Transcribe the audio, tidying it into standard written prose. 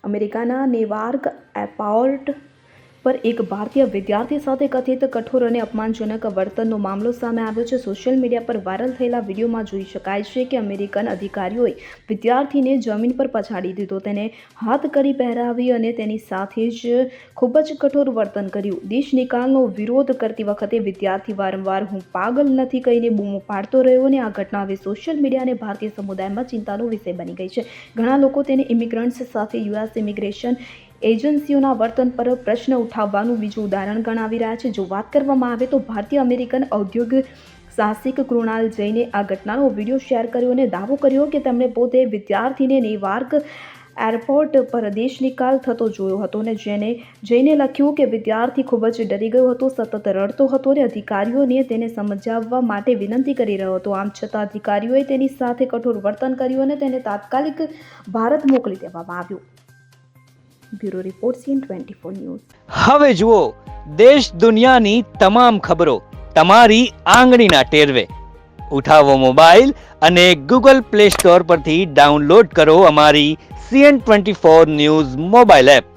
અમેરિકાના Newark airport પર એક ભારતીય વિદ્યાર્થી સાથે કથિત કઠોર અને અપમાનજનક વર્તનનો મામલો સામે આવ્યો છે. સોશિયલ મીડિયા પર વાયરલ થયેલા વિડીયોમાં જોઈ શકાય છે કે અમેરિકન અધિકારીઓએ વિદ્યાર્થીને જમીન પર પછાડી દીધો, તેને હાથકડી પહેરાવી અને તેની સાથે જ ખૂબ જ કઠોર વર્તન કર્યું. દેશ નિકાલનો વિરોધ કરતી વખતે વિદ્યાર્થી વારંવાર "હું પાગલ નથી" કહીને બૂમો પાડતો રહ્યો અને આ ઘટના હવે સોશિયલ મીડિયા અને ભારતીય સમુદાયમાં ચિંતાનો વિષય બની ગઈ છે. ઘણા લોકો તેને ઇમિગ્રન્ટ્સ સાથે યુએસ ઇમિગ્રેશન એજન્સીઓના વર્તન પર પ્રશ્ન ઉઠાવવાનું બીજું ઉદાહરણ ગણાવી રહ્યા છે. જો વાત કરવામાં આવે તો ભારતીય અમેરિકન ઔદ્યોગિક સાહસિક કૃણાલ જૈને આ ઘટનાનો વિડીયો શેર કર્યો અને દાવો કર્યો કે તેમણે પોતે વિદ્યાર્થીને નેવાર્ક એરપોર્ટ પર દેશ નિકાલ થતો જોયો હતો અને જૈને લખ્યું કે વિદ્યાર્થી ખૂબ જ ડરી ગયો હતો, સતત રડતો હતો અને અધિકારીઓને તેને સમજાવવા માટે વિનંતી કરી રહ્યો હતો. આમ છતાં અધિકારીઓએ તેની સાથે કઠોર વર્તન કર્યું અને તેને તાત્કાલિક ભારત મોકલી દેવામાં આવ્યો. Bureau report CN24 news. હવે જુઓ દેશ દુનિયાની તમામ ખબરો તમારી આંગળીના ટેરવે. ઉઠાવો મોબાઈલ અને Google Play Store પરથી ડાઉનલોડ કરો અમારી CN24 ન્યૂઝ મોબાઈલ એપ.